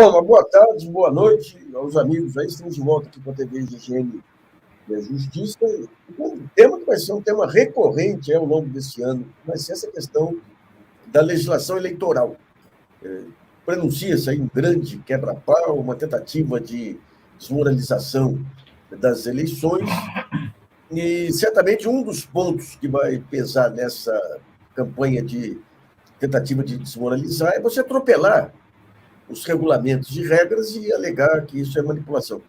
Bom, uma boa tarde, boa noite aos amigos aí. Estamos de volta aqui com a TV Higiene e a Justiça. Um tema que vai ser um tema recorrente ao longo desse ano, vai ser essa questão da legislação eleitoral. Pronuncia-se aí um grande quebra-pau, uma tentativa de desmoralização das eleições, e certamente um dos pontos que vai pesar nessa campanha de tentativa de desmoralizar é você atropelar os regulamentos e regras e alegar que isso é manipulação.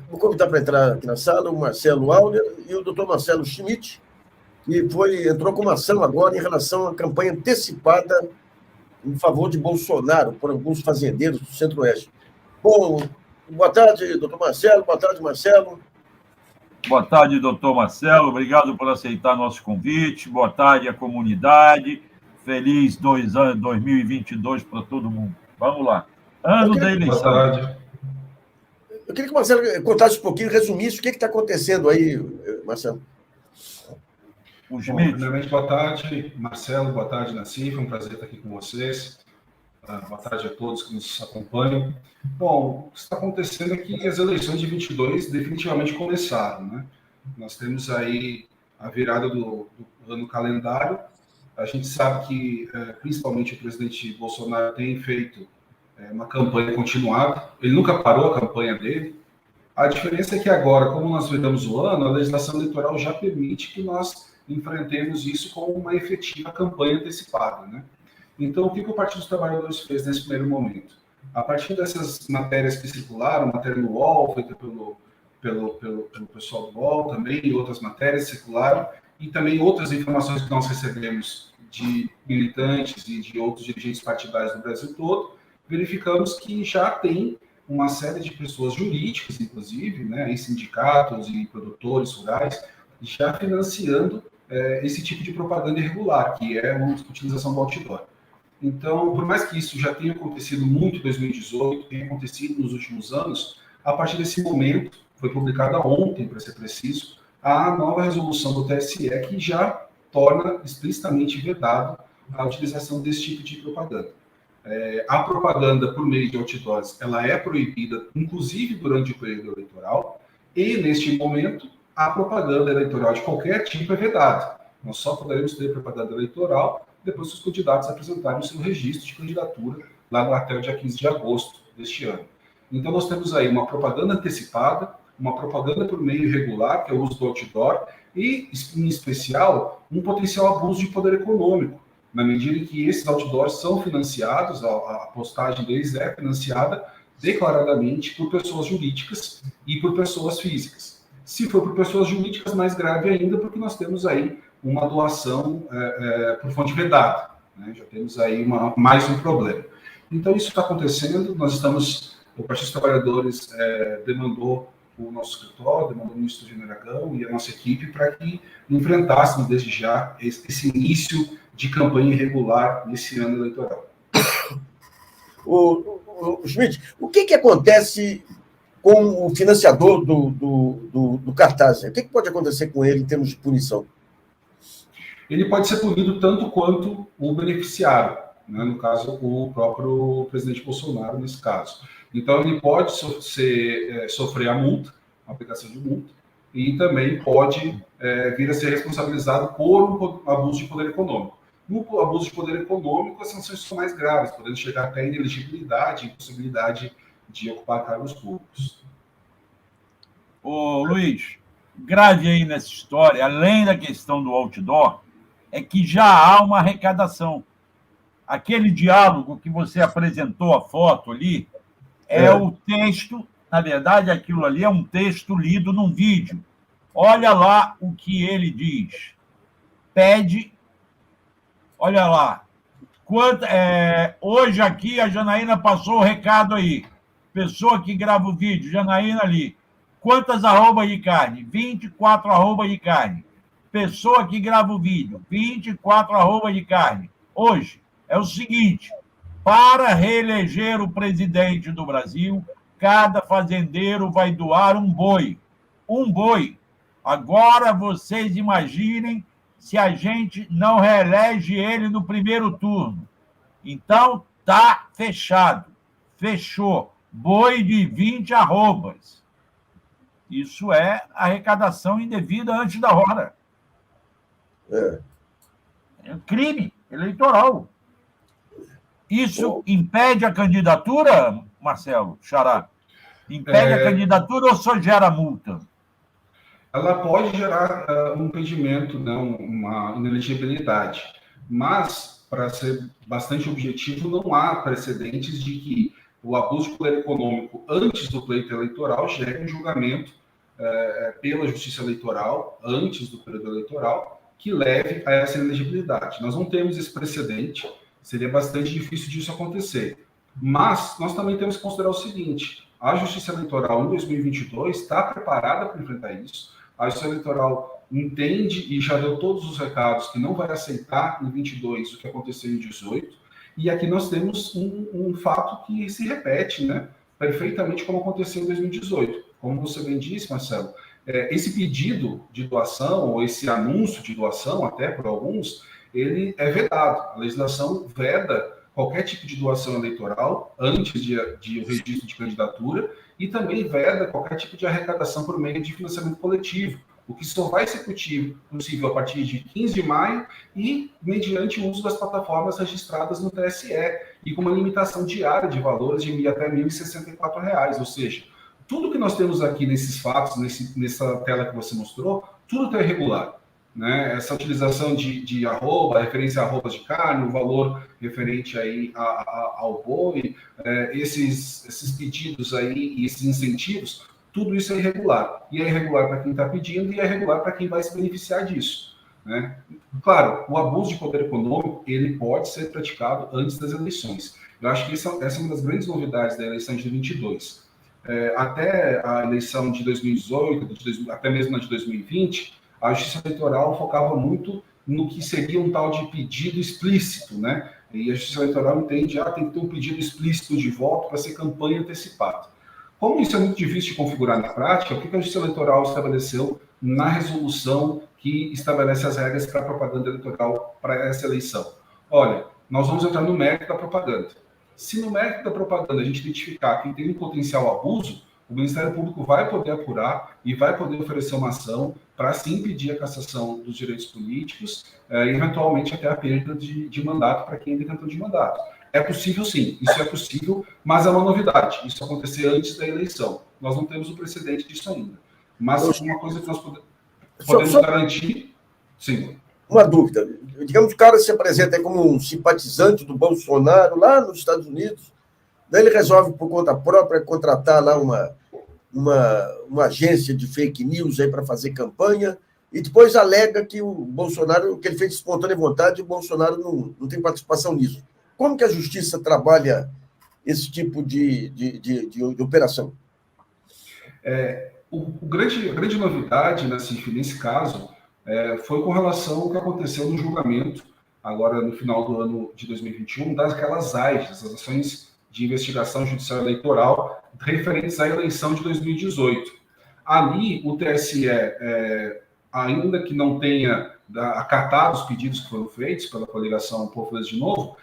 Vou convidar para entrar aqui na sala o Marcelo Auler e o doutor Marcelo Schmidt, que entrou com uma ação agora em relação à campanha antecipada em favor de Bolsonaro por alguns fazendeiros do Centro-Oeste. Bom, boa tarde, doutor Marcelo. Boa tarde, Marcelo. Boa tarde, doutor Marcelo. Obrigado por aceitar nosso convite. Boa tarde à comunidade. Feliz 2022 para todo mundo. Vamos lá. Ano da eleição. Boa tarde. Eu queria que o Marcelo contasse um pouquinho, resumisse o que está acontecendo aí, Marcelo. Bom, primeiramente, boa tarde, Marcelo. Boa tarde, Nassif. É um prazer estar aqui com vocês. Boa tarde a todos que nos acompanham. Bom, o que está acontecendo é que as eleições de 22 definitivamente começaram, né? Nós temos aí a virada do ano calendário. A gente sabe que, principalmente, o presidente Bolsonaro tem feito uma campanha continuada. Ele nunca parou a campanha dele. A diferença é que agora, como nós viramos o ano, a legislação eleitoral já permite que nós enfrentemos isso com uma efetiva campanha antecipada, né? Então, o que o Partido dos Trabalhadores fez nesse primeiro momento? A partir dessas matérias que circularam, matéria no UOL, feita pelo pessoal do UOL também, e outras matérias circularam, e também outras informações que nós recebemos de militantes e de outros dirigentes partidários do Brasil todo, verificamos que já tem uma série de pessoas jurídicas, inclusive, né, em sindicatos e produtores rurais, já financiando esse tipo de propaganda irregular, que é a utilização do outdoor. Então, por mais que isso já tenha acontecido muito em 2018, tenha acontecido nos últimos anos, a partir desse momento, foi publicada ontem, para ser preciso, a nova resolução do TSE, que já torna explicitamente vedado a utilização desse tipo de propaganda. A propaganda por meio de outdoors, ela é proibida, inclusive durante o período eleitoral, e, neste momento, a propaganda eleitoral de qualquer tipo é vedada. Nós só poderemos ter propaganda eleitoral depois que os candidatos apresentarem o seu registro de candidatura lá até o dia 15 de agosto deste ano. Então, nós temos aí uma propaganda antecipada, uma propaganda por meio irregular, que é o uso do outdoor, e, em especial, um potencial abuso de poder econômico, na medida em que esses outdoors são financiados, a postagem deles é financiada declaradamente por pessoas jurídicas e por pessoas físicas. Se for por pessoas jurídicas, mais grave ainda, porque nós temos aí uma doação por fonte vedada, né? Já temos aí mais um problema. Então, isso está acontecendo, o Partido dos Trabalhadores demandou o nosso escritório, demandou o ministro Gênero Aragão e a nossa equipe para que enfrentássemos desde já esse início de campanha irregular nesse ano eleitoral. O Schmidt, o que acontece com o financiador do cartaz? O que pode acontecer com ele em termos de punição? Ele pode ser punido tanto quanto o beneficiário, né? No caso, o próprio presidente Bolsonaro, nesse caso. Então, ele pode sofrer a multa, a aplicação de multa, e também pode vir a ser responsabilizado por um abuso de poder econômico. No abuso de poder econômico, as sanções são mais graves, podendo chegar até a inelegibilidade, impossibilidade de ocupar cargos públicos. Ô, Luiz, grave aí nessa história, além da questão do outdoor, é que já há uma arrecadação. Aquele diálogo que você apresentou, a foto ali, é o texto, na verdade, aquilo ali é um texto lido num vídeo. Olha lá o que ele diz. Pede, olha lá, hoje aqui a Janaína passou o recado aí. Pessoa que grava o vídeo, Janaína ali. Quantas arrobas de carne? 24 arrobas de carne. Pessoa que grava o vídeo, 24 arrobas de carne. Hoje, é o seguinte, para reeleger o presidente do Brasil, cada fazendeiro vai doar um boi. Um boi. Agora vocês imaginem se a gente não reelege ele no primeiro turno. Então, tá fechado. fechou boi de 20 arrobas. Isso é arrecadação indevida antes da hora. É um crime eleitoral. Isso impede a candidatura, Marcelo Xará? Impede a candidatura ou só gera multa? Ela pode gerar um impedimento, né, uma inelegibilidade. Mas, para ser bastante objetivo, não há precedentes de que o abuso de poder econômico antes do pleito eleitoral gere um julgamento pela Justiça Eleitoral, antes do período eleitoral, que leve a essa inelegibilidade. Nós não temos esse precedente, seria bastante difícil disso acontecer. Mas nós também temos que considerar o seguinte: a Justiça Eleitoral em 2022 está preparada para enfrentar isso. A Justiça Eleitoral entende e já deu todos os recados que não vai aceitar em 22 o que aconteceu em 18. E aqui nós temos um fato que se repete, né, perfeitamente como aconteceu em 2018. Como você bem disse, Marcelo, esse pedido de doação, ou esse anúncio de doação, até por alguns, ele é vedado. A legislação veda qualquer tipo de doação eleitoral antes de o registro de candidatura e também veda qualquer tipo de arrecadação por meio de financiamento coletivo, o que só vai ser possível a partir de 15 de maio e mediante o uso das plataformas registradas no TSE e com uma limitação diária de valores de até R$ 1.064, ou seja, tudo que nós temos aqui nesses fatos, nessa tela que você mostrou, tudo está irregular. Né? Essa utilização de arroba, referência a arrobas de carne, o valor referente aí ao boi, esses pedidos aí e esses incentivos, tudo isso é irregular. E é irregular para quem está pedindo e é irregular para quem vai se beneficiar disso. Né? Claro, o abuso de poder econômico, ele pode ser praticado antes das eleições. Eu acho que essa é uma das grandes novidades da eleição de 2022. Até a eleição de 2018, até mesmo na de 2020, a Justiça Eleitoral focava muito no que seria um tal de pedido explícito, né? E a Justiça Eleitoral entende, tem que ter um pedido explícito de voto para ser campanha antecipada. Como isso é muito difícil de configurar na prática, o que a Justiça Eleitoral estabeleceu na resolução que estabelece as regras para a propaganda eleitoral para essa eleição? Olha, nós vamos entrar no mérito da propaganda. Se no mérito da propaganda a gente identificar quem tem um potencial abuso, o Ministério Público vai poder apurar e vai poder oferecer uma ação para assim impedir a cassação dos direitos políticos e, eventualmente, até a perda de mandato para quem é detentor de mandato. É possível, sim. Isso é possível, mas é uma novidade. Isso acontecer antes da eleição. Nós não temos o precedente disso ainda. Mas uma coisa que nós podemos garantir... Sim. Uma dúvida. Digamos que o cara se apresenta como um simpatizante do Bolsonaro lá nos Estados Unidos, daí ele resolve, por conta própria, contratar lá uma agência de fake news aí para fazer campanha e depois alega que o Bolsonaro, que ele fez de espontânea vontade, e o Bolsonaro não tem participação nisso. Como que a justiça trabalha esse tipo de operação? A grande novidade, nesse caso, foi com relação ao que aconteceu no julgamento, agora no final do ano de 2021, daquelas AIs, as ações de investigação judicial eleitoral, referentes à eleição de 2018. Ali, o TSE, ainda que não tenha acatado os pedidos que foram feitos pela coligação Povo Feliz de Novo,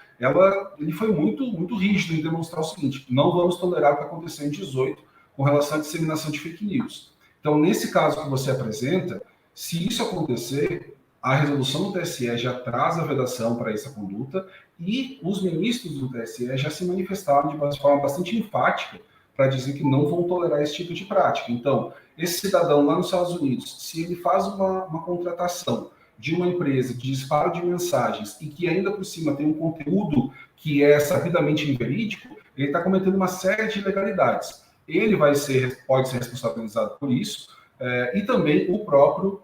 ele foi muito, muito rígido em demonstrar o seguinte: não vamos tolerar o que aconteceu em 2018 com relação à disseminação de fake news. Então, nesse caso que você apresenta, se isso acontecer, a resolução do TSE já traz a vedação para essa conduta e os ministros do TSE já se manifestaram de forma bastante enfática para dizer que não vão tolerar esse tipo de prática. Então, esse cidadão lá nos Estados Unidos, se ele faz uma contratação de uma empresa de disparo de mensagens e que ainda por cima tem um conteúdo que é sabidamente inverídico, ele está cometendo uma série de ilegalidades. Ele pode ser responsabilizado por isso e também o próprio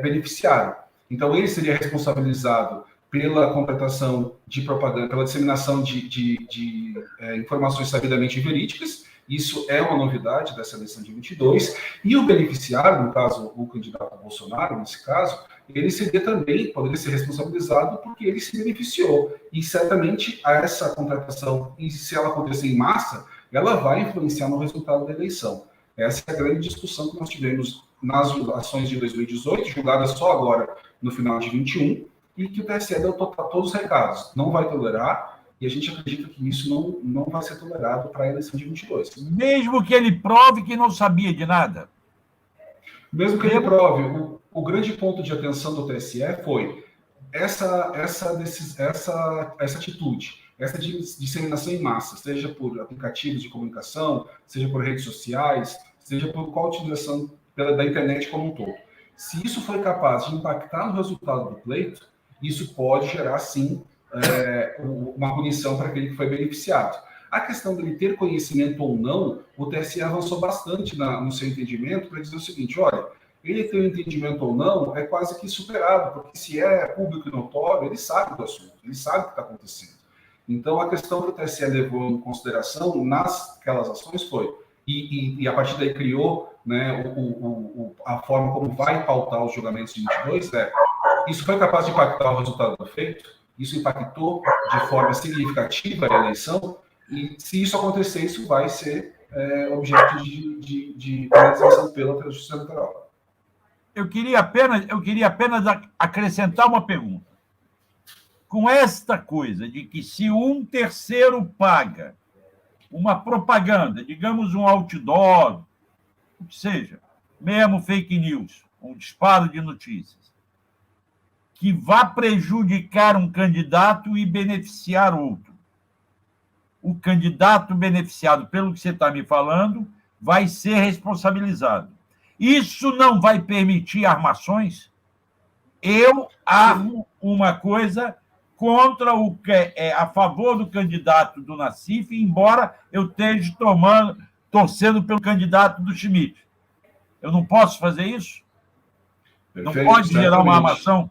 beneficiário. Então, ele seria responsabilizado pela contratação de propaganda, pela disseminação de informações sabidamente verídicas. Isso é uma novidade dessa eleição de 22. E o beneficiário, no caso, o candidato Bolsonaro, nesse caso, ele poderia ser responsabilizado porque ele se beneficiou. E, certamente, essa contratação, e se ela acontecer em massa, ela vai influenciar no resultado da eleição. Essa é a grande discussão que nós tivemos nas ações de 2018, julgadas só agora no final de 21, e que o TSE deu todos os recados. Não vai tolerar, e a gente acredita que isso não vai ser tolerado para a eleição de 22. Mesmo que ele prove que não sabia de nada? Mesmo que ele prove, o grande ponto de atenção do TSE foi essa atitude, essa disseminação em massa, seja por aplicativos de comunicação, seja por redes sociais, seja por qual utilização da internet como um todo. Se isso foi capaz de impactar no resultado do pleito, isso pode gerar, sim, uma punição para aquele que foi beneficiado. A questão dele ter conhecimento ou não, o TSE avançou bastante no seu entendimento para dizer o seguinte, olha, ele ter um entendimento ou não é quase que superado, porque se é público e notório, ele sabe do assunto, ele sabe o que está acontecendo. Então, a questão que o TSE levou em consideração naquelas ações foi, e a partir daí criou, né, a forma como vai pautar os julgamentos de 22, isso foi capaz de impactar o resultado do feito, isso impactou de forma significativa a eleição, e se isso acontecer, isso vai ser objeto de penalização pela Justiça Eleitoral. Eu queria apenas acrescentar uma pergunta. Com esta coisa de que se um terceiro paga uma propaganda, digamos um outdoor, o que seja, mesmo fake news, um disparo de notícias, que vá prejudicar um candidato e beneficiar outro. O candidato beneficiado, pelo que você está me falando, vai ser responsabilizado. Isso não vai permitir armações? Eu armo uma coisa contra o que é a favor do candidato do Nassif, embora eu esteja torcendo pelo candidato do Schmitt. Eu não posso fazer isso? Perfeito, não pode gerar uma armação?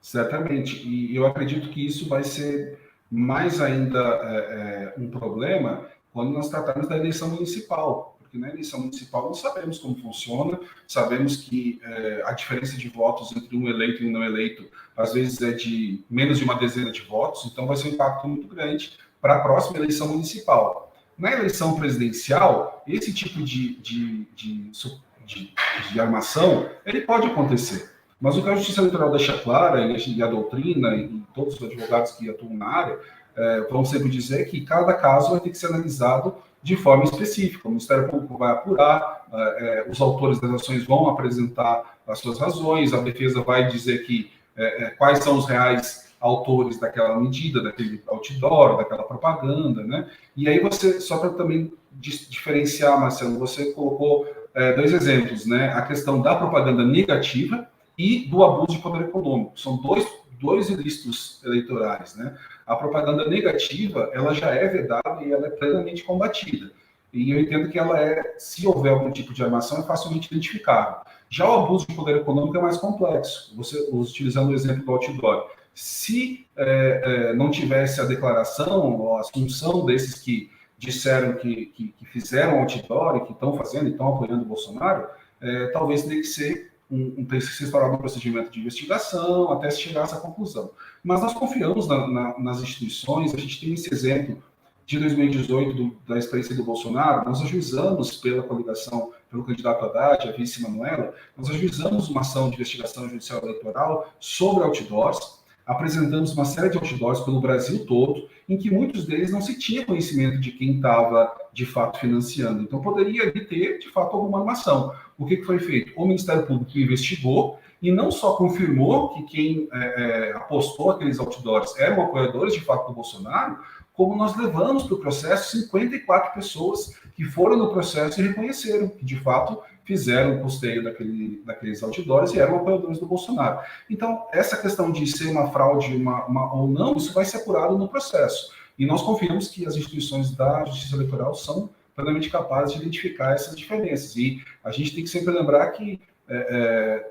Certamente. E eu acredito que isso vai ser mais ainda um problema quando nós tratarmos da eleição municipal. Porque na eleição municipal nós sabemos como funciona, sabemos que a diferença de votos entre um eleito e um não eleito, às vezes é de menos de uma dezena de votos, então vai ser um impacto muito grande para a próxima eleição municipal. Na eleição presidencial, esse tipo de armação, ele pode acontecer. Mas o que a Justiça Eleitoral deixa clara, e a doutrina, e todos os advogados que atuam na área, vão sempre dizer que cada caso vai ter que ser analisado de forma específica. O Ministério Público vai apurar, os autores das ações vão apresentar as suas razões, a defesa vai dizer que quais são os reais autores daquela medida, daquele outdoor, daquela propaganda, né? E aí você, só para também diferenciar, Marcelo, você colocou 2 exemplos, né? A questão da propaganda negativa e do abuso de poder econômico. São dois ilícitos eleitorais, né? A propaganda negativa, ela já é vedada e ela é plenamente combatida. E eu entendo que ela se houver algum tipo de armação, é facilmente identificável. Já o abuso de poder econômico é mais complexo. Você, utilizando o exemplo do outdoor, se não tivesse a declaração ou a assunção desses que disseram que fizeram outdoor e que estão fazendo e estão apoiando o Bolsonaro, talvez tenha que ser tem que ser instaurado um procedimento de investigação até se chegar a essa conclusão. Mas nós confiamos nas instituições, a gente tem esse exemplo de 2018 da experiência do Bolsonaro, nós ajuizamos pela coligação, pelo candidato Haddad, a vice Manuela, nós ajuizamos uma ação de investigação judicial eleitoral sobre outdoors, apresentamos uma série de outdoors pelo Brasil todo, em que muitos deles não se tinha conhecimento de quem estava, de fato, financiando. Então, poderia ter, de fato, alguma armação. O que foi feito? O Ministério Público investigou e não só confirmou que quem apostou aqueles outdoors eram apoiadores, de fato, do Bolsonaro, como nós levamos para o processo 54 pessoas que foram no processo e reconheceram que, de fato, fizeram o custeio daqueles outdoors e eram apoiadores do Bolsonaro. Então, essa questão de ser uma fraude ou não, isso vai ser apurado no processo. E nós confiamos que as instituições da Justiça Eleitoral são plenamente capazes de identificar essas diferenças. E a gente tem que sempre lembrar que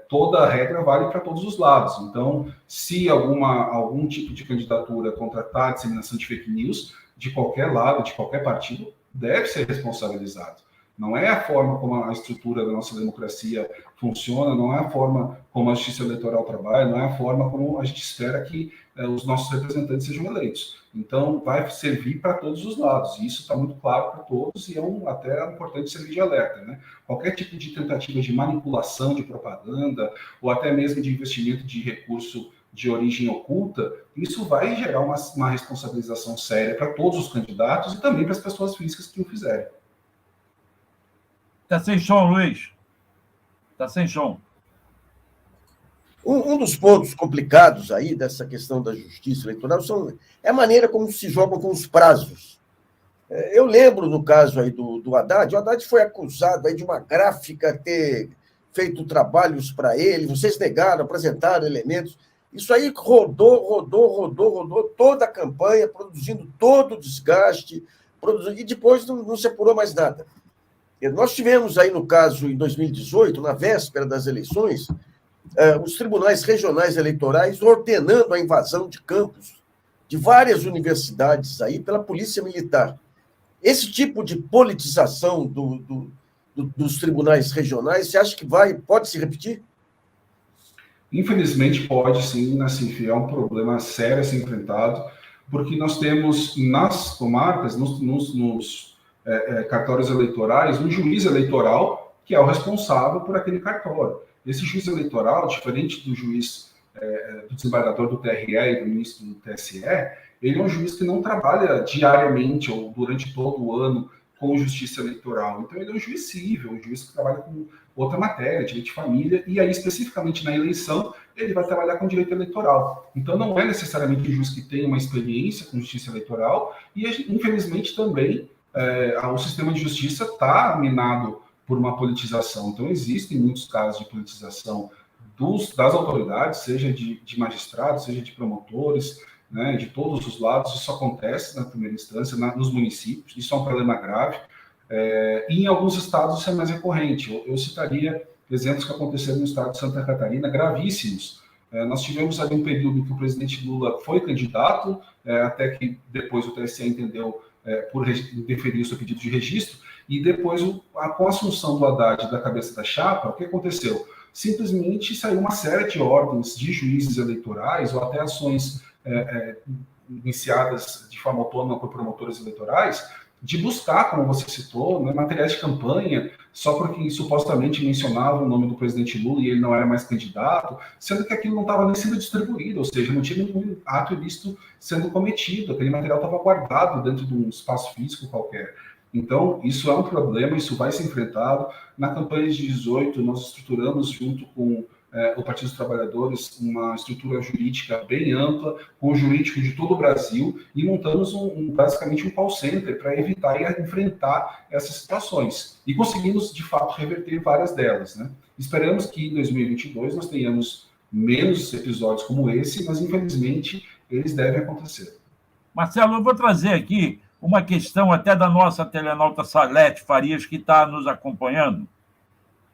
toda regra vale para todos os lados. Então, se algum tipo de candidatura contratar a disseminação de fake news, de qualquer lado, de qualquer partido, deve ser responsabilizado. Não é a forma como a estrutura da nossa democracia funciona, não é a forma como a Justiça Eleitoral trabalha, não é a forma como a gente espera que os nossos representantes sejam eleitos. Então, vai servir para todos os lados, e isso está muito claro para todos, e até importante servir de alerta, né? Qualquer tipo de tentativa de manipulação de propaganda, ou até mesmo de investimento de recurso de origem oculta, isso vai gerar uma responsabilização séria para todos os candidatos e também para as pessoas físicas que o fizerem. Está sem som, Luiz. Está sem som. Um dos pontos complicados aí dessa questão da justiça eleitoral é a maneira como se jogam com os prazos. Eu lembro, no caso aí do Haddad, o Haddad foi acusado aí de uma gráfica ter feito trabalhos para ele, vocês negaram, apresentaram elementos. Isso aí rodou toda a campanha, produzindo todo o desgaste, e depois não se apurou mais nada. Nós tivemos aí, no caso, em 2018, na véspera das eleições, os tribunais regionais eleitorais ordenando a invasão de campos de várias universidades aí pela Polícia Militar. Esse tipo de politização dos tribunais regionais, você acha que pode se repetir? Infelizmente pode sim, Nassif, é um problema sério a ser enfrentado, porque nós temos nas comarcas, nos cartórios eleitorais, um juiz eleitoral que é o responsável por aquele cartório. Esse juiz eleitoral, diferente do juiz, do desembargador do TRE e do ministro do TSE, ele é um juiz que não trabalha diariamente ou durante todo o ano com justiça eleitoral. Então, ele é um juiz civil, um juiz que trabalha com outra matéria, direito de família, e aí, especificamente na eleição, ele vai trabalhar com direito eleitoral. Então, não é necessariamente um juiz que tem uma experiência com justiça eleitoral, e, infelizmente, também o sistema de justiça está minado por uma politização. Então, existem muitos casos de politização das autoridades, seja de magistrados, seja de promotores, né, de todos os lados. Isso acontece na primeira instância, nos municípios, isso é um problema grave, e em alguns estados isso é mais recorrente. Eu citaria exemplos que aconteceram no estado de Santa Catarina, gravíssimos. Nós tivemos ali um período em que o presidente Lula foi candidato, até que depois o TSE entendeu por deferir o seu pedido de registro, e depois, com a assunção do Haddad da cabeça da chapa, o que aconteceu? Simplesmente saiu uma série de ordens de juízes eleitorais, ou até ações iniciadas de forma autônoma por promotores eleitorais, de buscar, como você citou, né, materiais de campanha, só porque supostamente mencionava o nome do presidente Lula e ele não era mais candidato, sendo que aquilo não estava nem sendo distribuído, ou seja, não tinha nenhum ato ilícito sendo cometido, aquele material estava guardado dentro de um espaço físico qualquer. Então, isso é um problema, isso vai ser enfrentado. Na campanha de 18, nós estruturamos, junto com o Partido dos Trabalhadores, uma estrutura jurídica bem ampla, com o jurídico de todo o Brasil, e montamos basicamente um call center para evitar e enfrentar essas situações. E conseguimos, de fato, reverter várias delas, né? Esperamos que em 2022 nós tenhamos menos episódios como esse, mas, infelizmente, eles devem acontecer. Marcelo, eu vou trazer aqui uma questão até da nossa telenauta Salete Farias, que está nos acompanhando,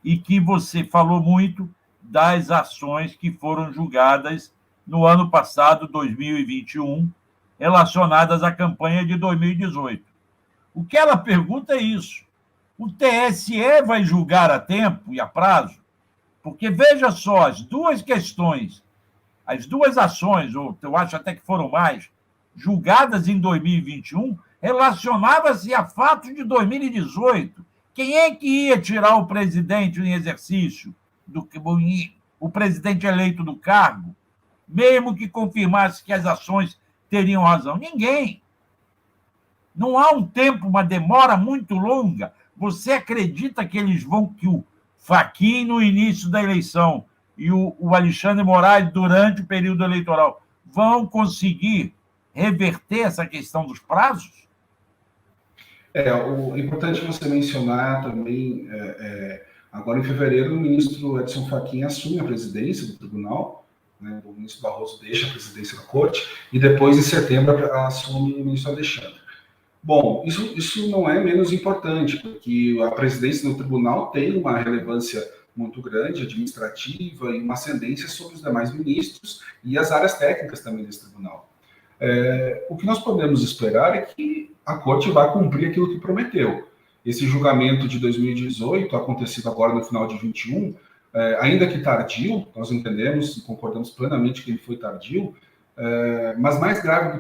e que você falou muito das ações que foram julgadas no ano passado, 2021, relacionadas à campanha de 2018. O que ela pergunta é isso: o TSE vai julgar a tempo e a prazo? Porque, veja só, as duas questões, as duas ações, ou eu acho até que foram mais, julgadas em 2021, relacionava-se a fatos de 2018. Quem é que ia tirar o presidente em exercício, o presidente eleito do cargo, mesmo que confirmasse que as ações teriam razão? Ninguém. Não há um tempo, uma demora muito longa. Você acredita que que o Fachin no início da eleição e o Alexandre Moraes durante o período eleitoral vão conseguir reverter essa questão dos prazos? O importante você mencionar também, agora em fevereiro, o ministro Edson Fachin assume a presidência do tribunal, né, o ministro Barroso deixa a presidência da corte, e depois, em setembro, assume o ministro Alexandre. Bom, isso não é menos importante, porque a presidência do tribunal tem uma relevância muito grande, administrativa, e uma ascendência sobre os demais ministros e as áreas técnicas também desse tribunal. O que nós podemos esperar é que a corte vai cumprir aquilo que prometeu. Esse julgamento de 2018, acontecido agora no final de 2021, ainda que tardio, nós entendemos e concordamos plenamente que ele foi tardio, mas mais grave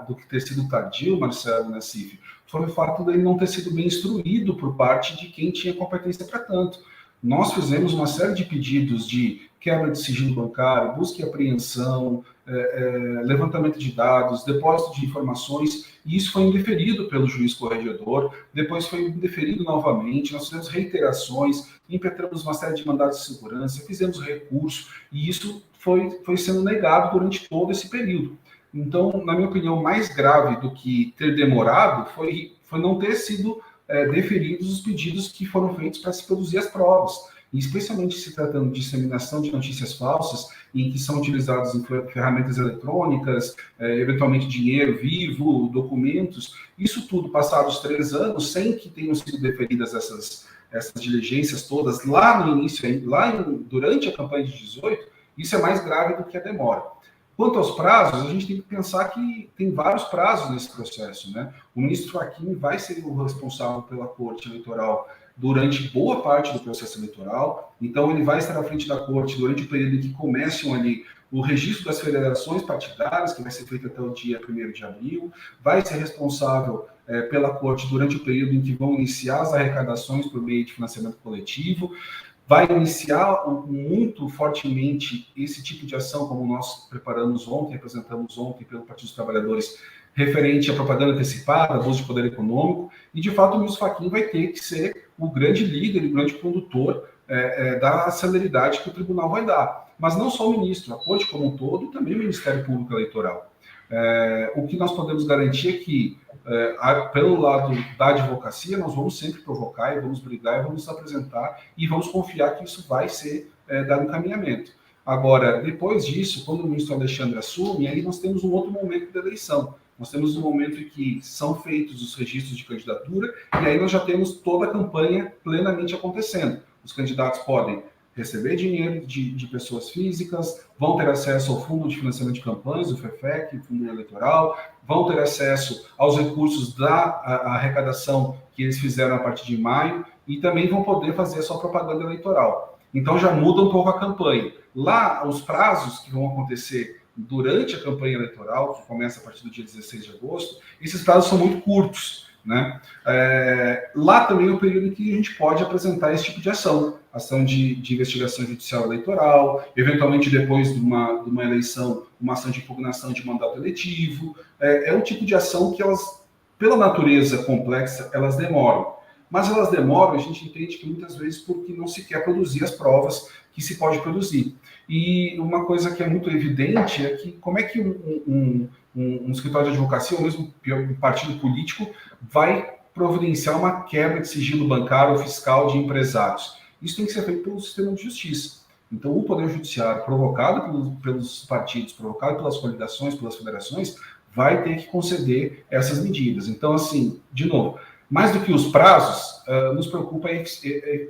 do que ter sido tardio, Marcelo e Nassif, foi o fato dele não ter sido bem instruído por parte de quem tinha competência para tanto. nós fizemos uma série de pedidos de quebra de sigilo bancário, busca e apreensão, levantamento de dados, depósito de informações, e isso foi indeferido pelo juiz corregedor, depois foi indeferido novamente, nós fizemos reiterações, impetramos uma série de mandados de segurança, fizemos recurso, e isso foi sendo negado durante todo esse período. Então, na minha opinião, mais grave do que ter demorado foi não ter sido deferidos os pedidos que foram feitos para se produzir as provas, e especialmente se tratando de disseminação de notícias falsas, em que são utilizadas em ferramentas eletrônicas, eventualmente dinheiro vivo, documentos, isso tudo passados 3 anos, sem que tenham sido deferidas essas diligências todas lá no início, durante a campanha de 18, isso é mais grave do que a demora. Quanto aos prazos, a gente tem que pensar que tem vários prazos nesse processo, né? O ministro Fachin vai ser o responsável pela Corte Eleitoral durante boa parte do processo eleitoral, então ele vai estar à frente da Corte durante o período em que começam ali o registro das federações partidárias, que vai ser feito até o dia 1º de abril, vai ser responsável pela Corte durante o período em que vão iniciar as arrecadações por meio de financiamento coletivo, vai iniciar muito fortemente esse tipo de ação, como nós preparamos ontem, apresentamos ontem pelo Partido dos Trabalhadores, referente à propaganda antecipada, abuso de poder econômico, e de fato o ministro Fachin vai ter que ser o grande líder, o grande condutor da celeridade que o tribunal vai dar. Mas não só o ministro, a Corte como um todo, e também o Ministério Público Eleitoral. O que nós podemos garantir é que, pelo lado da advocacia, nós vamos sempre provocar, e vamos brigar, e vamos nos apresentar, e vamos confiar que isso vai ser dado encaminhamento. Agora, depois disso, quando o ministro Alexandre assume, aí nós temos um outro momento da eleição. Nós temos um momento em que são feitos os registros de candidatura, e aí nós já temos toda a campanha plenamente acontecendo. Os candidatos podem receber dinheiro de pessoas físicas, vão ter acesso ao Fundo de Financiamento de Campanhas, o FEFEC, o Fundo Eleitoral, vão ter acesso aos recursos da arrecadação que eles fizeram a partir de maio, e também vão poder fazer a sua propaganda eleitoral. Então já muda um pouco a campanha. Lá, os prazos que vão acontecer durante a campanha eleitoral, que começa a partir do dia 16 de agosto, esses prazos são muito curtos, né? Lá também é o período em que a gente pode apresentar esse tipo de ação de investigação judicial eleitoral, eventualmente depois de uma eleição, uma ação de impugnação de mandato eletivo. É um tipo de ação que elas, pela natureza complexa, elas demoram. Mas elas demoram, a gente entende que muitas vezes porque não se quer produzir as provas que se pode produzir. E uma coisa que é muito evidente é que como é que um escritório de advocacia, ou mesmo um partido político, vai providenciar uma quebra de sigilo bancário ou fiscal de empresários. Isso tem que ser feito pelo sistema de justiça. Então, o Poder Judiciário, provocado pelos partidos, provocado pelas coligações, pelas federações, vai ter que conceder essas medidas. Então, assim, de novo, mais do que os prazos, nos preocupa a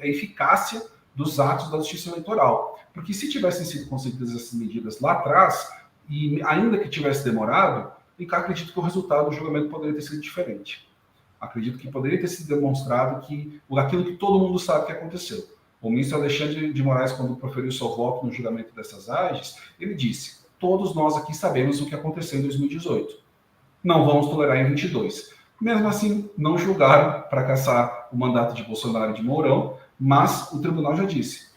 eficácia dos atos da Justiça Eleitoral. Porque se tivessem sido concedidas essas medidas lá atrás, e ainda que tivesse demorado, acredito que o resultado do julgamento poderia ter sido diferente. Acredito que poderia ter sido demonstrado aquilo que todo mundo sabe que aconteceu. O ministro Alexandre de Moraes, quando proferiu seu voto no julgamento dessas AGEs, ele disse: todos nós aqui sabemos o que aconteceu em 2018. Não vamos tolerar em 22. Mesmo assim, não julgaram para cassar o mandato de Bolsonaro e de Mourão, mas o tribunal já disse: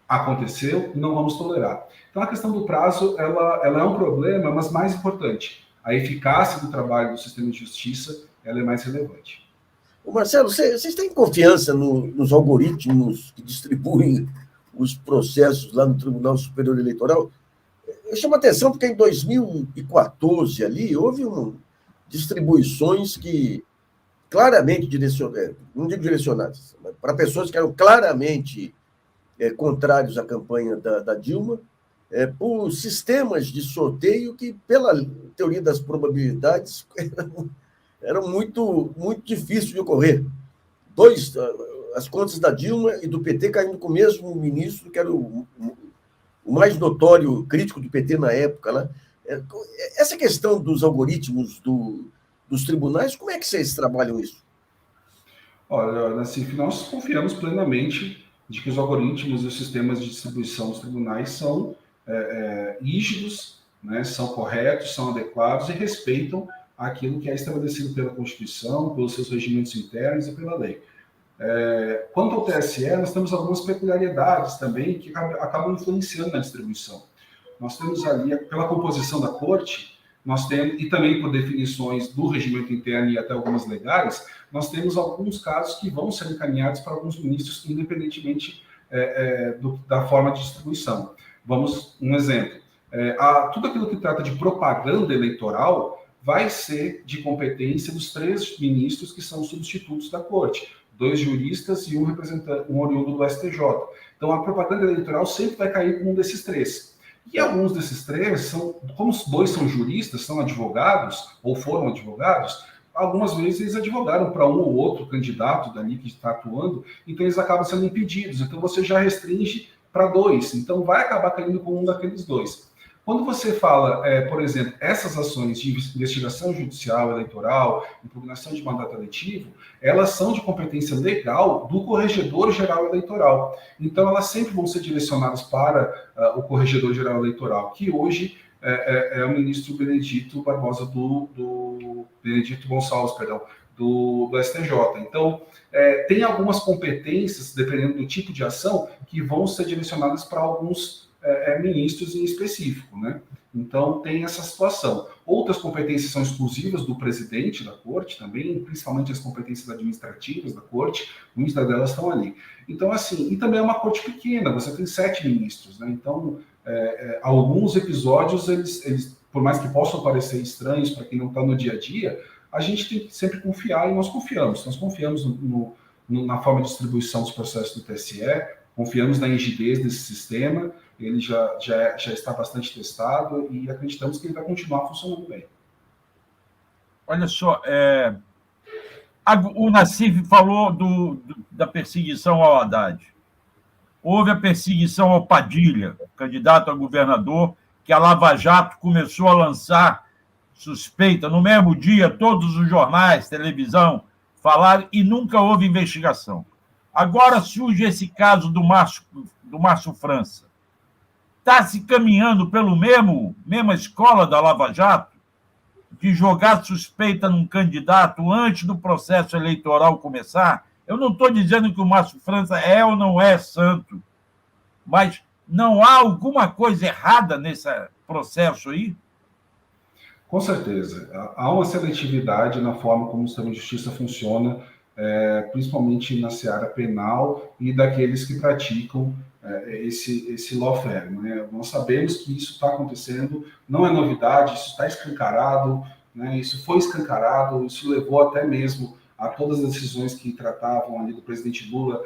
aconteceu, não vamos tolerar. Então, a questão do prazo, ela é um problema, mas mais importante, a eficácia do trabalho do sistema de justiça, ela é mais relevante. Ô Marcelo, vocês têm confiança nos algoritmos que distribuem os processos lá no Tribunal Superior Eleitoral? Eu chamo a atenção porque em 2014 ali houve distribuições que claramente direcionadas, não digo direcionadas, mas para pessoas que eram claramente contrários à campanha da Dilma, por sistemas de sorteio que, pela teoria das probabilidades, eram muito, muito difíceis de ocorrer. As contas da Dilma e do PT caindo com o mesmo ministro, que era o mais notório crítico do PT na época. Né? Essa questão dos algoritmos dos tribunais, como é que vocês trabalham isso? Olha, Nassif, nós confiamos plenamente de que os algoritmos e os sistemas de distribuição dos tribunais são rígidos, né, são corretos, são adequados e respeitam aquilo que é estabelecido pela Constituição, pelos seus regimentos internos e pela lei. Quanto ao TSE, nós temos algumas peculiaridades também que acabam influenciando na distribuição. Nós temos ali, pela composição da corte, nós temos, e também por definições do regimento interno e até algumas legais, nós temos alguns casos que vão ser encaminhados para alguns ministros, independentemente da forma de distribuição. Vamos, um exemplo. Tudo aquilo que trata de propaganda eleitoral vai ser de competência dos 3 ministros que são substitutos da corte, 2 juristas e um representante, um oriundo do STJ. Então, a propaganda eleitoral sempre vai cair com um desses 3. E alguns desses 3, como os 2 são juristas, são advogados, ou foram advogados, algumas vezes eles advogaram para um ou outro candidato dali que está atuando, então eles acabam sendo impedidos. Então, você já restringe para 2. Então, vai acabar caindo com um daqueles 2. Quando você fala, por exemplo, essas ações de investigação judicial eleitoral, impugnação de mandato eletivo, elas são de competência legal do Corregedor-Geral Eleitoral. Então, elas sempre vão ser direcionadas para o Corregedor-Geral Eleitoral, que hoje é o ministro Benedito Barbosa Benedito Gonçalves, perdão, do STJ. Então, tem algumas competências, dependendo do tipo de ação, que vão ser direcionadas para alguns ministros em específico, né? Então, tem essa situação. Outras competências são exclusivas do presidente da corte também, principalmente as competências administrativas da corte, muitas delas estão ali. Então, assim, e também é uma corte pequena, você tem 7 ministros, né? Então, alguns episódios, eles, por mais que possam parecer estranhos para quem não está no dia a dia, a gente tem que sempre confiar, e nós confiamos na forma de distribuição dos processos do TSE, confiamos na rigidez desse sistema, ele já está bastante testado e acreditamos que ele vai continuar funcionando bem. Olha só, o Nassif falou da perseguição ao Haddad. Houve a perseguição ao Padilha, candidato a governador, que a Lava Jato começou a lançar suspeita. No mesmo dia, todos os jornais, televisão, falaram e nunca houve investigação. Agora surge esse caso do Márcio França. Está se caminhando pelo mesma escola da Lava Jato, de jogar suspeita num candidato antes do processo eleitoral começar? Eu não estou dizendo que o Márcio França é ou não é santo, mas não há alguma coisa errada nesse processo aí? Com certeza. Há uma seletividade na forma como o sistema de justiça funciona, principalmente na seara penal e daqueles que praticam esse lawfare, né? Nós sabemos que isso está acontecendo, não é novidade, isso está escancarado, né? Isso foi escancarado, isso levou até mesmo a todas as decisões que tratavam ali do presidente Lula,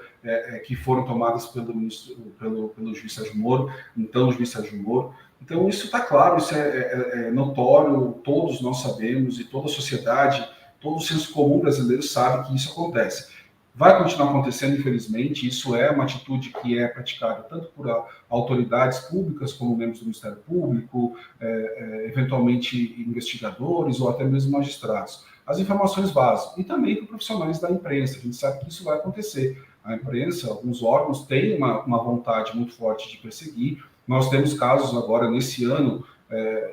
que foram tomadas pelo juiz Sérgio Moro, então o juiz Sérgio Moro. Então isso está claro, isso é notório, todos nós sabemos, e toda a sociedade, todo o senso comum brasileiro sabe que isso acontece. Vai continuar acontecendo, infelizmente, isso é uma atitude que é praticada tanto por autoridades públicas, como membros do Ministério Público, eventualmente investigadores ou até mesmo magistrados. As informações vazam, e também por profissionais da imprensa, a gente sabe que isso vai acontecer. A imprensa, alguns órgãos têm uma vontade muito forte de perseguir. Nós temos casos agora, nesse ano,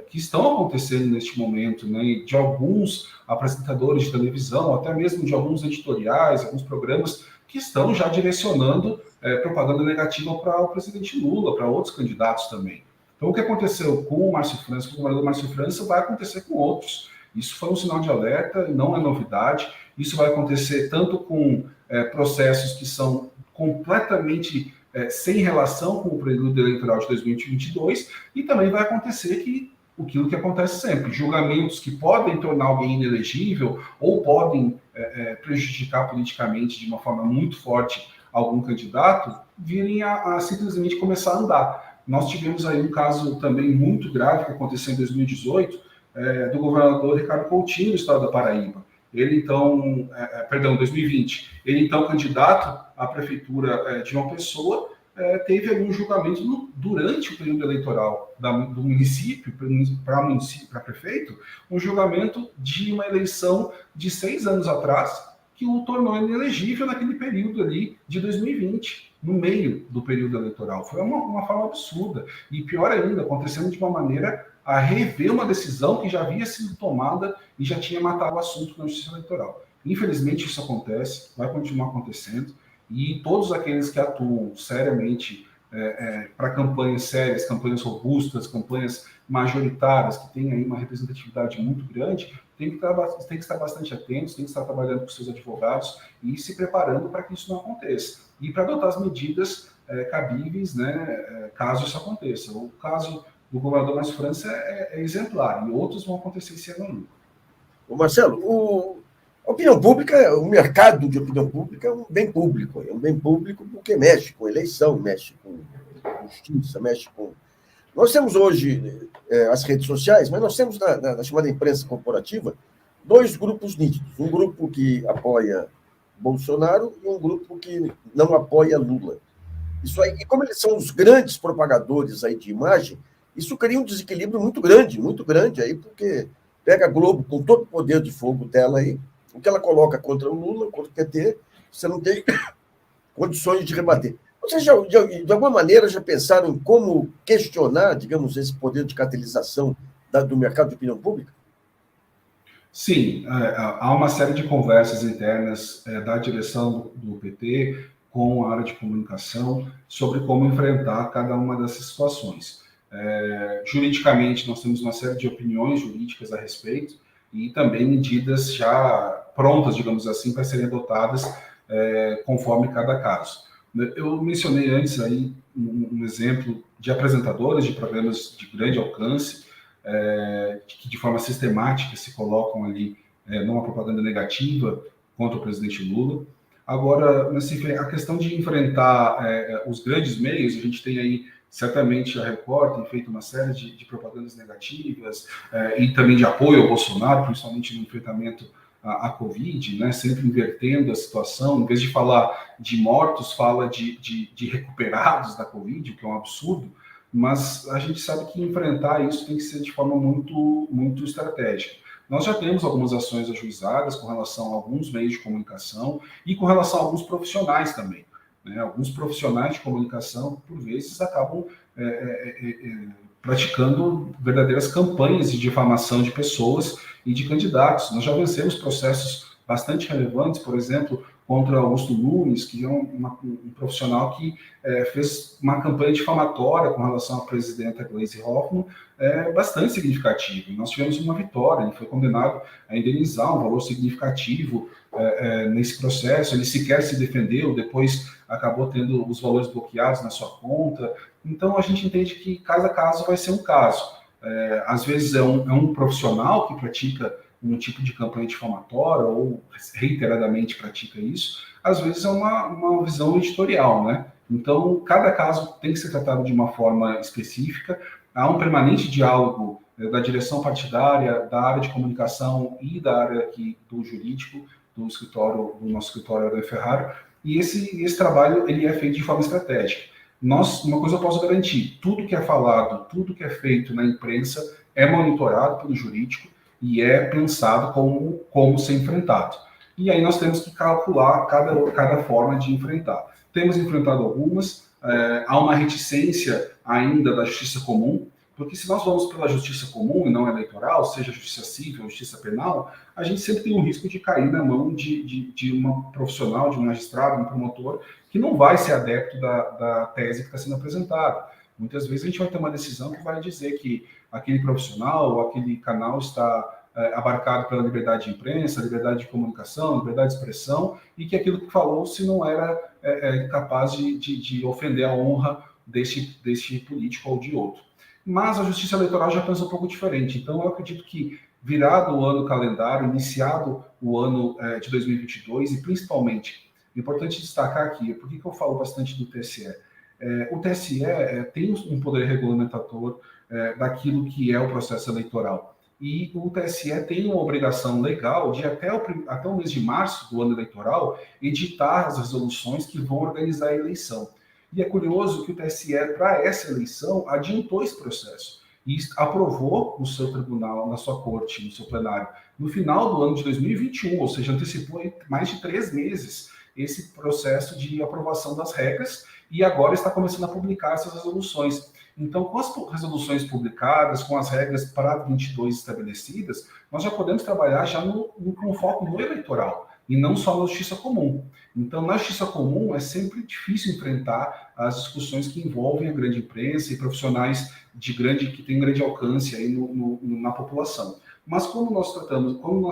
que estão acontecendo neste momento, né, de alguns apresentadores de televisão, até mesmo de alguns editoriais, alguns programas que estão já direcionando propaganda negativa para o presidente Lula, para outros candidatos também. Então, o que aconteceu com o Márcio França, com o governador Márcio França, vai acontecer com outros. Isso foi um sinal de alerta, não é novidade. Isso vai acontecer tanto com processos que são completamente sem relação com o período eleitoral de 2022, e também vai acontecer aquilo que acontece sempre, julgamentos que podem tornar alguém inelegível ou podem prejudicar politicamente de uma forma muito forte algum candidato, virem a simplesmente começar a andar. Nós tivemos aí um caso também muito grave que aconteceu em 2018, do governador Ricardo Coutinho, do estado da Paraíba. Ele, então, 2020, ele, então, candidato à prefeitura de João Pessoa, teve algum julgamento durante o período eleitoral do município, para prefeito, um julgamento de uma eleição de 6 anos atrás, que o tornou inelegível naquele período ali de 2020, no meio do período eleitoral. Foi uma forma absurda. E pior ainda, acontecendo de uma maneira a rever uma decisão que já havia sido tomada e já tinha matado o assunto na justiça eleitoral. Infelizmente, isso acontece, vai continuar acontecendo, e todos aqueles que atuam seriamente para campanhas sérias, campanhas robustas, campanhas majoritárias, que têm aí uma representatividade muito grande, tem que estar bastante atentos, tem que estar trabalhando com seus advogados e se preparando para que isso não aconteça. E para adotar as medidas cabíveis, né, caso isso aconteça. O caso do governador Márcio França é exemplar, e outros vão acontecer esse ano. Marcelo, a opinião pública, o mercado de opinião pública é um bem público porque mexe com eleição, mexe com justiça, mexe com... Nós temos hoje as redes sociais, mas nós temos na chamada imprensa corporativa 2 grupos nítidos. Um grupo que apoia Bolsonaro e um grupo que não apoia Lula. Isso aí, e como eles são os grandes propagadores aí de imagem, isso cria um desequilíbrio muito grande aí, porque pega a Globo com todo o poder de fogo dela aí, o que ela coloca contra o Lula, contra o PT, você não tem condições de rebater. Vocês, de alguma maneira, já pensaram em como questionar, digamos, esse poder de catalisação do mercado de opinião pública? Sim, há uma série de conversas internas da direção do PT com a área de comunicação sobre como enfrentar cada uma dessas situações. Juridicamente, nós temos uma série de opiniões jurídicas a respeito e também medidas já prontas, digamos assim, para serem adotadas conforme cada caso. Eu mencionei antes aí um exemplo de apresentadores de programas de grande alcance, que de forma sistemática se colocam ali numa propaganda negativa contra o presidente Lula. Agora, a questão de enfrentar os grandes meios, a gente tem aí, certamente, a Record tem feito uma série de propagandas negativas e também de apoio ao Bolsonaro, principalmente no enfrentamento à Covid, né, sempre invertendo a situação, em vez de falar de mortos, fala de recuperados da Covid, o que é um absurdo, mas a gente sabe que enfrentar isso tem que ser de forma muito, muito estratégica. Nós já temos algumas ações ajuizadas com relação a alguns meios de comunicação e com relação a alguns profissionais também. Né? Alguns profissionais de comunicação, por vezes, acabam praticando verdadeiras campanhas de difamação de pessoas e de candidatos. Nós já vencemos processos bastante relevantes, por exemplo, contra Augusto Nunes, que é um profissional que fez uma campanha difamatória com relação à presidenta Gleisi Hoffmann, bastante significativa. Nós tivemos uma vitória, ele foi condenado a indenizar um valor significativo nesse processo, ele sequer se defendeu, depois acabou tendo os valores bloqueados na sua conta. Então, a gente entende que cada caso vai ser um caso. Às vezes é um profissional que pratica um tipo de campanha difamatória ou reiteradamente pratica isso, às vezes é uma visão editorial, né? Então, cada caso tem que ser tratado de uma forma específica, há um permanente diálogo da direção partidária, da área de comunicação e da área aqui do jurídico, do nosso escritório Aranha Ferraro, e esse trabalho ele é feito de forma estratégica. Uma coisa eu posso garantir, tudo que é falado, tudo que é feito na imprensa é monitorado pelo jurídico, e é pensado como ser enfrentado. E aí nós temos que calcular cada forma de enfrentar. Temos enfrentado algumas, há uma reticência ainda da justiça comum, porque se nós vamos pela justiça comum e não eleitoral, seja justiça civil ou justiça penal, a gente sempre tem um risco de cair na mão de uma profissional, de um magistrado, um promotor, que não vai ser adepto da tese que está sendo apresentada. Muitas vezes a gente vai ter uma decisão que vai dizer que aquele profissional ou aquele canal está abarcado pela liberdade de imprensa, liberdade de comunicação, liberdade de expressão, e que aquilo que falou se não era capaz de ofender a honra deste político ou de outro. Mas a justiça eleitoral já pensa um pouco diferente. Então, eu acredito que, virado o ano calendário, iniciado o ano de 2022, e principalmente, é importante destacar aqui, por que eu falo bastante do TSE? O TSE tem um poder regulamentador daquilo que é o processo eleitoral. E o TSE tem uma obrigação legal de, até o mês de março do ano eleitoral, editar as resoluções que vão organizar a eleição. E é curioso que o TSE, para essa eleição, adiantou esse processo e aprovou no seu tribunal, na sua corte, no seu plenário, no final do ano de 2021, ou seja, antecipou mais de 3 meses esse processo de aprovação das regras, e agora está começando a publicar essas resoluções. Então, com as resoluções publicadas, com as regras para 22 estabelecidas, nós já podemos trabalhar já com foco no eleitoral. e não só na justiça comum. Então, na justiça comum, é sempre difícil enfrentar as discussões que envolvem a grande imprensa e profissionais que têm grande alcance aí na população. Mas como nós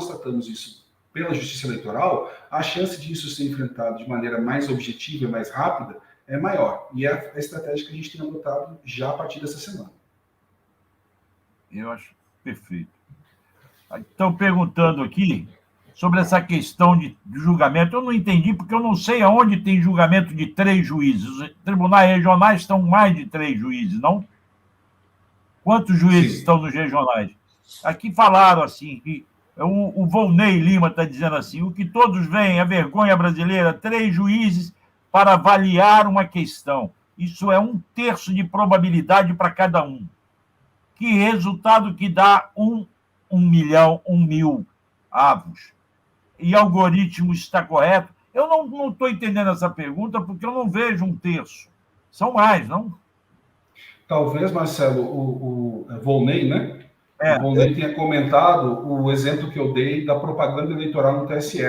tratamos isso pela justiça eleitoral, a chance disso ser enfrentado de maneira mais objetiva e mais rápida é maior. E é a estratégia que a gente tem adotado já a partir dessa semana. Eu acho perfeito. Estão perguntando aqui sobre essa questão de julgamento. Eu não entendi, porque eu não sei aonde tem julgamento de 3 juízes. Os tribunais regionais estão mais de 3 juízes, não? Quantos juízes estão nos regionais? Aqui falaram assim, que o Volney Lima está dizendo assim, o que todos veem, a vergonha brasileira, 3 juízes para avaliar uma questão. Isso é 1/3 de probabilidade para cada um. Que resultado que dá 1 mil avos. E algoritmo está correto? Eu não estou entendendo essa pergunta, porque eu não vejo 1/3. São mais, não? Talvez, Marcelo, o Volney, né? O Volney tenha comentado o exemplo que eu dei da propaganda eleitoral no TSE.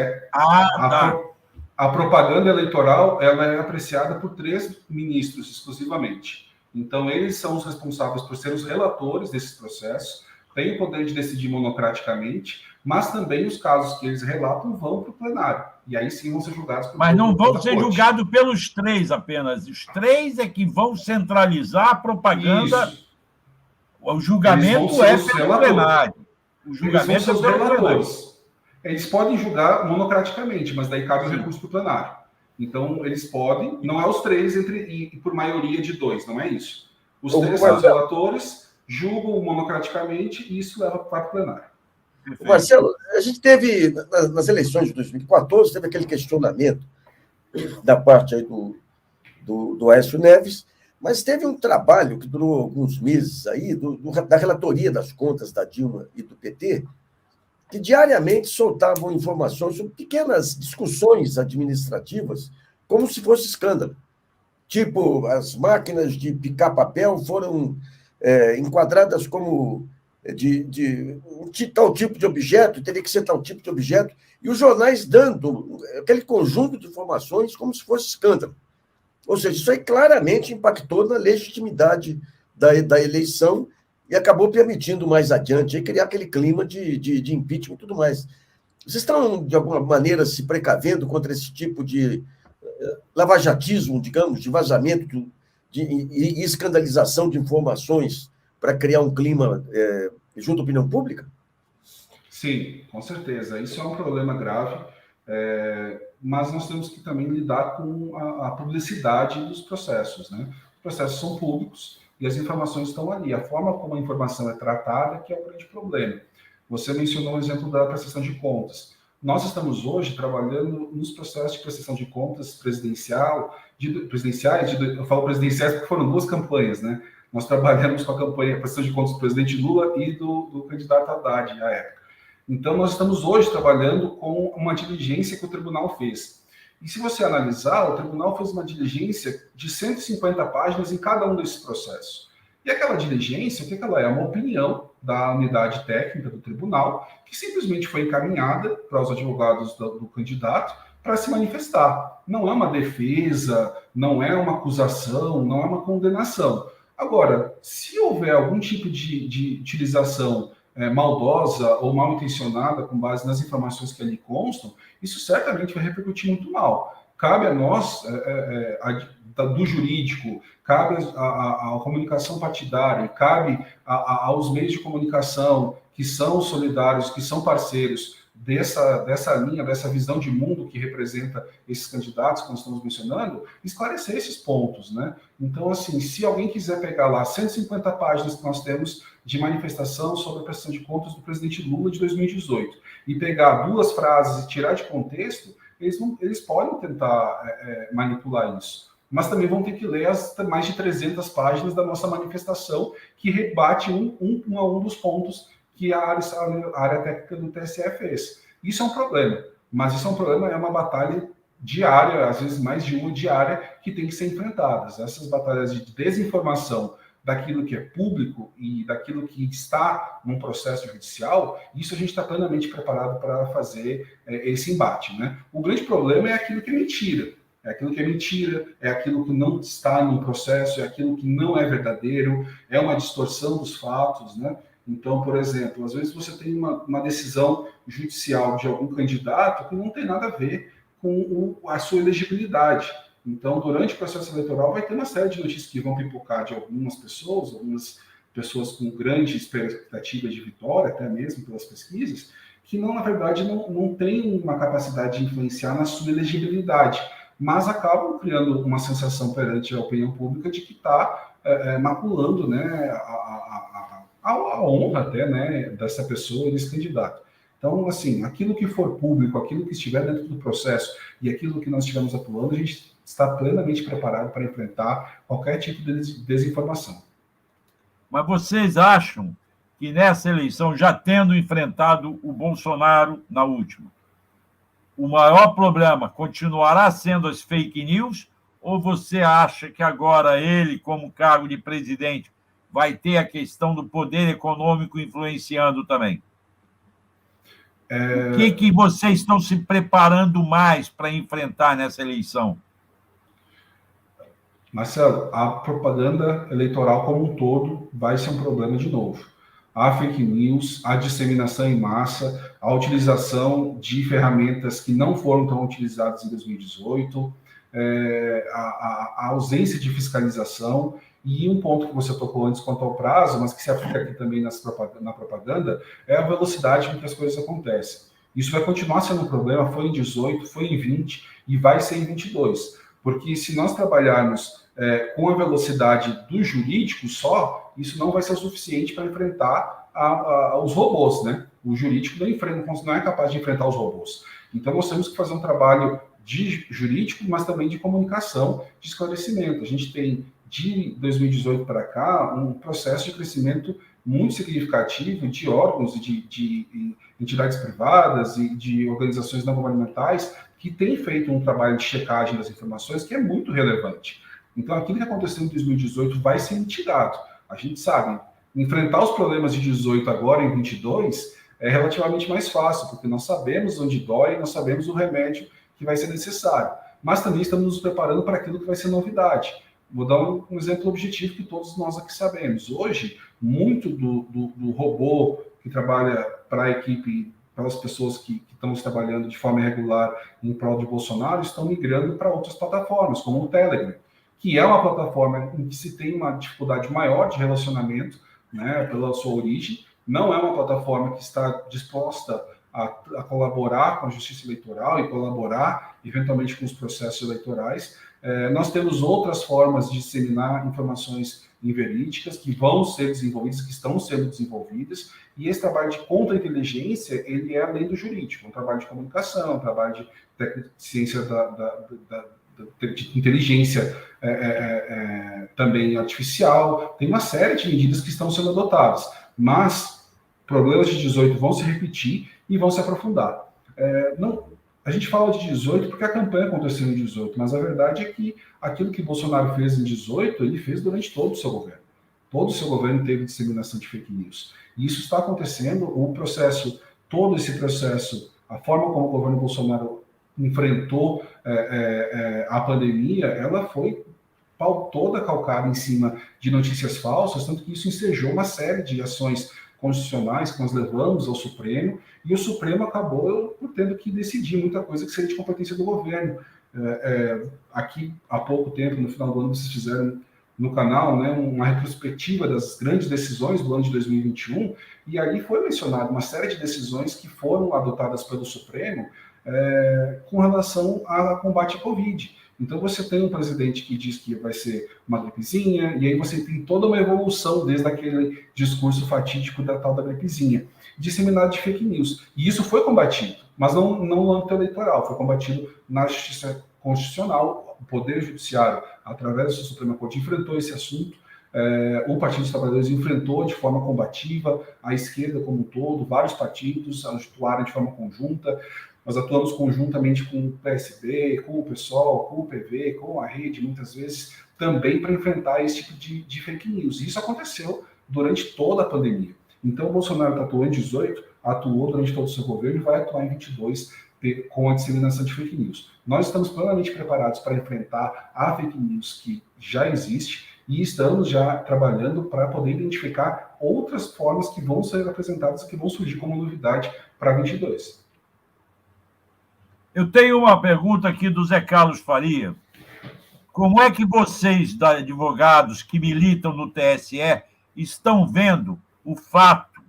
A propaganda eleitoral ela é apreciada por 3 ministros exclusivamente. Então, eles são os responsáveis por ser os relatores desses processos, têm o poder de decidir monocraticamente, mas também os casos que eles relatam vão para o plenário. E aí sim vão ser julgados por... Mas não vão ser julgados pelos 3 apenas. Os 3 é que vão centralizar a propaganda. Isso. O julgamento é pelo plenário. O julgamento é pelo plenário. Eles podem julgar monocraticamente, mas daí cabe o recurso para o plenário. Então, eles podem, não é os 3 e por maioria de 2, não é isso. Os 3 são os relatores, julgam monocraticamente e isso leva para o plenário. Marcelo, a gente teve, nas eleições de 2014, teve aquele questionamento da parte aí do Aécio Neves, mas teve um trabalho que durou alguns meses aí, da relatoria das contas da Dilma e do PT, que diariamente soltavam informações sobre pequenas discussões administrativas, como se fosse escândalo. Tipo, as máquinas de picar papel foram enquadradas como de tal tipo de objeto, teria que ser tal tipo de objeto, e os jornais dando aquele conjunto de informações como se fosse escândalo. Ou seja, isso aí claramente impactou na legitimidade da eleição e acabou permitindo mais adiante criar aquele clima de impeachment e tudo mais. Vocês estão, de alguma maneira, se precavendo contra esse tipo de lavajatismo, digamos, de vazamento e escandalização de informações para criar um clima junto à opinião pública? Sim, com certeza. Isso é um problema grave, mas nós temos que também lidar com a publicidade dos processos, né? Os processos são públicos e as informações estão ali. A forma como a informação é tratada que é o grande problema. Você mencionou o exemplo da prestação de contas. Nós estamos hoje trabalhando nos processos de prestação de contas presidenciais, eu falo presidenciais porque foram 2 campanhas, né? Nós trabalhamos com a campanha prestação de contas do presidente Lula e do candidato Haddad, à época. Então, nós estamos hoje trabalhando com uma diligência que o tribunal fez. E se você analisar, o tribunal fez uma diligência de 150 páginas em cada um desses processos. E aquela diligência, o que ela é? Uma opinião da unidade técnica do tribunal, que simplesmente foi encaminhada para os advogados do candidato para se manifestar. Não é uma defesa, não é uma acusação, não é uma condenação. Agora, se houver algum tipo de utilização maldosa ou mal intencionada com base nas informações que ali constam, isso certamente vai repercutir muito mal. Cabe a nós, do jurídico, cabe à comunicação partidária, cabe aos meios de comunicação que são solidários, que são parceiros dessa linha, dessa visão de mundo que representa esses candidatos que nós estamos mencionando, esclarecer esses pontos, né? Então, assim, se alguém quiser pegar lá 150 páginas que nós temos de manifestação sobre a prestação de contas do presidente Lula de 2018 e pegar 2 frases e tirar de contexto, eles podem tentar manipular isso. Mas também vão ter que ler as mais de 300 páginas da nossa manifestação que rebate um a um dos pontos que a área técnica do TSE fez. Isso é um problema, mas isso é um problema, é uma batalha diária, às vezes mais de uma diária, que tem que ser enfrentadas. Essas batalhas de desinformação daquilo que é público e daquilo que está num processo judicial, isso a gente está plenamente preparado para fazer esse embate, né? O grande problema é aquilo que é mentira. É aquilo que é mentira, é aquilo que não está no processo, é aquilo que não é verdadeiro, é uma distorção dos fatos, né? Então, por exemplo, às vezes você tem uma decisão judicial de algum candidato que não tem nada a ver com a sua elegibilidade. Então, durante o processo eleitoral, vai ter uma série de notícias que vão pipocar de algumas pessoas com grande expectativa de vitória, até mesmo pelas pesquisas, que não, na verdade, não tem uma capacidade de influenciar na sua elegibilidade, mas acabam criando uma sensação perante a opinião pública de que está maculando, né, a honra até, né, dessa pessoa e desse candidato. Então, assim, aquilo que for público, aquilo que estiver dentro do processo e aquilo que nós estivermos atuando, a gente está plenamente preparado para enfrentar qualquer tipo de desinformação. Mas vocês acham que nessa eleição, já tendo enfrentado o Bolsonaro na última, o maior problema continuará sendo as fake news? Ou você acha que agora ele, como cargo de presidente, vai ter a questão do poder econômico influenciando também? O que vocês estão se preparando mais para enfrentar nessa eleição? Marcelo, a propaganda eleitoral como um todo vai ser um problema de novo. A fake news, a disseminação em massa, a utilização de ferramentas que não foram tão utilizadas em 2018, a ausência de fiscalização e um ponto que você tocou antes quanto ao prazo, mas que se aplica aqui também na propaganda, é a velocidade com que as coisas acontecem. Isso vai continuar sendo um problema, foi em 18, foi em 20 e vai ser em 22. Porque se nós trabalharmos com a velocidade do jurídico só, isso não vai ser suficiente para enfrentar os robôs, né? O jurídico não é capaz de enfrentar os robôs. Então, nós temos que fazer um trabalho de jurídico, mas também de comunicação, de esclarecimento. A gente tem, de 2018 para cá, um processo de crescimento muito significativo de órgãos, de entidades privadas e de organizações não governamentais que têm feito um trabalho de checagem das informações que é muito relevante. Então, aquilo que aconteceu em 2018 vai ser mitigado. A gente sabe, enfrentar os problemas de 18 agora em 22 é relativamente mais fácil, porque nós sabemos onde dói, nós sabemos o remédio que vai ser necessário. Mas também estamos nos preparando para aquilo que vai ser novidade. Vou dar um exemplo objetivo que todos nós aqui sabemos. Hoje, muito do robô que trabalha para a equipe, para as pessoas que estão trabalhando de forma irregular em prol de Bolsonaro, estão migrando para outras plataformas, como o Telegram, que é uma plataforma em que se tem uma dificuldade maior de relacionamento, né, pela sua origem. Não é uma plataforma que está disposta a colaborar com a justiça eleitoral e colaborar, eventualmente, com os processos eleitorais. Nós temos outras formas de disseminar informações inverídicas que vão ser desenvolvidas, que estão sendo desenvolvidas, e esse trabalho de contra-inteligência, ele é além do jurídico, um trabalho de comunicação, um trabalho de ciência de inteligência também artificial. Tem uma série de medidas que estão sendo adotadas, mas problemas de 18 vão se repetir e vão se aprofundar. A gente fala de 18 porque a campanha aconteceu em 18, mas a verdade é que aquilo que Bolsonaro fez em 18, ele fez durante todo o seu governo. Todo o seu governo teve disseminação de fake news. E isso está acontecendo, todo esse processo, a forma como o governo Bolsonaro enfrentou a pandemia, ela foi toda calcada em cima de notícias falsas, tanto que isso ensejou uma série de ações constitucionais que nós levamos ao Supremo, e o Supremo acabou tendo que decidir muita coisa que seria de competência do governo. Aqui, há pouco tempo, no final do ano, vocês fizeram no canal, né, uma retrospectiva das grandes decisões do ano de 2021, e ali foi mencionado uma série de decisões que foram adotadas pelo Supremo com relação ao combate à Covid. Então, você tem um presidente que diz que vai ser uma gripezinha, e aí você tem toda uma evolução desde aquele discurso fatídico da tal da gripezinha, disseminado de fake news. E isso foi combatido, mas não no âmbito eleitoral, foi combatido na justiça constitucional. O Poder Judiciário, através da Suprema Corte, enfrentou esse assunto. O Partido dos Trabalhadores enfrentou de forma combativa, a esquerda como um todo, vários partidos atuaram de forma conjunta. nós atuamos conjuntamente com o PSB, com o PSOL, com o PV, com a rede, muitas vezes, também para enfrentar esse tipo de fake news. E isso aconteceu durante toda a pandemia. Então, o Bolsonaro atuou em 18, atuou durante todo o seu governo e vai atuar em 22 com a disseminação de fake news. Nós estamos plenamente preparados para enfrentar a fake news que já existe e estamos já trabalhando para poder identificar outras formas que vão ser apresentadas e que vão surgir como novidade para 22. Eu tenho uma pergunta aqui do Zé Carlos Faria. Como é que vocês, advogados que militam no TSE, estão vendo o fato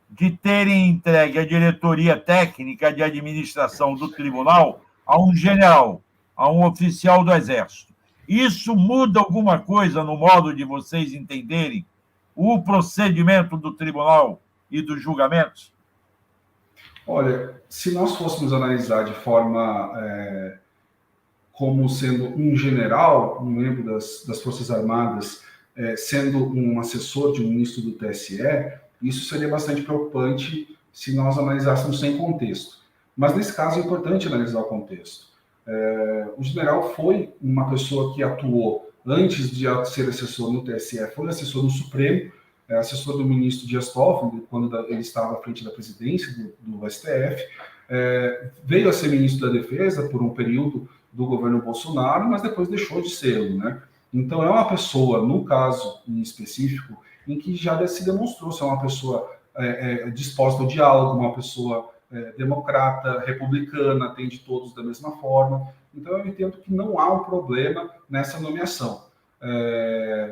de terem entregue a diretoria técnica de administração do tribunal a um general, a um oficial do Exército? Isso muda alguma coisa no modo de vocês entenderem o procedimento do tribunal e dos julgamentos? Olha, se nós fôssemos analisar de forma como sendo um general, um membro das Forças Armadas, sendo um assessor de um ministro do TSE, isso seria bastante preocupante se nós analisássemos sem contexto. Mas, nesse caso, é importante analisar o contexto. O general foi uma pessoa que atuou, antes de ser assessor no TSE, foi assessor no Supremo, assessor do ministro Dias Toffoli, quando ele estava à frente da presidência do STF, veio a ser ministro da Defesa por um período do governo Bolsonaro, mas depois deixou de ser, né? Então, é uma pessoa, no caso em específico, em que já se demonstrou ser uma pessoa disposta ao diálogo, uma pessoa democrata, republicana, atende todos da mesma forma. Então, eu entendo que não há um problema nessa nomeação.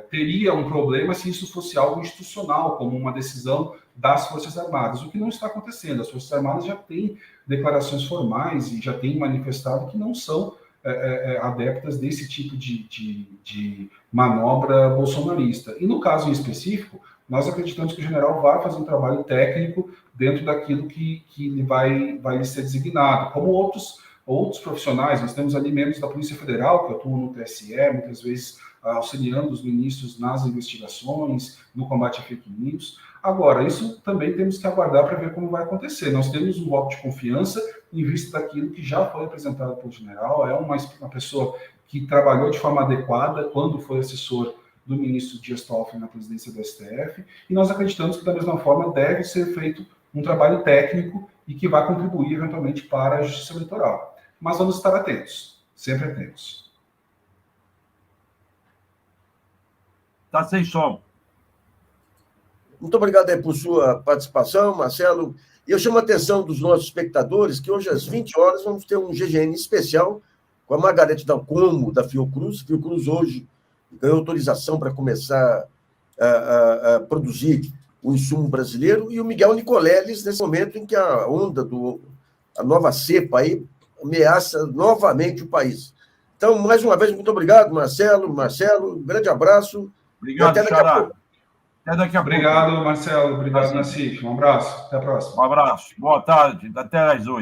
Teria um problema se isso fosse algo institucional, como uma decisão das Forças Armadas, o que não está acontecendo. As Forças Armadas já têm declarações formais e já têm manifestado que não são adeptas desse tipo de manobra bolsonarista. E no caso em específico, nós acreditamos que o general vai fazer um trabalho técnico dentro daquilo que vai lhe ser designado, como outros profissionais. Nós temos ali membros da Polícia Federal que atuam no TSE, muitas vezes auxiliando os ministros nas investigações, no combate a fake news. Agora, isso também temos que aguardar para ver como vai acontecer. Nós temos um voto de confiança em vista daquilo que já foi apresentado pelo general. É uma pessoa que trabalhou de forma adequada quando foi assessor do ministro Dias Toffoli na presidência do STF, e nós acreditamos que, da mesma forma, deve ser feito um trabalho técnico e que vai contribuir, eventualmente, para a justiça eleitoral. Mas vamos estar atentos, sempre atentos. Está sem som. Muito obrigado aí por sua participação, Marcelo. E eu chamo a atenção dos nossos espectadores que hoje, às 20 horas, vamos ter um GGN especial com a Margarete Dalcomo, da Fiocruz. Fiocruz hoje ganhou autorização para começar a produzir o insumo brasileiro, e o Miguel Nicoleles, nesse momento em que a onda a nova cepa aí ameaça novamente o país. Então, mais uma vez, muito obrigado, Marcelo, um grande abraço. Obrigado, até daqui a pouco. Até daqui a pouco. Obrigado, Marcelo. Obrigado, Nassif. Um abraço. Até a próxima. Um abraço. Boa tarde. Até às 8.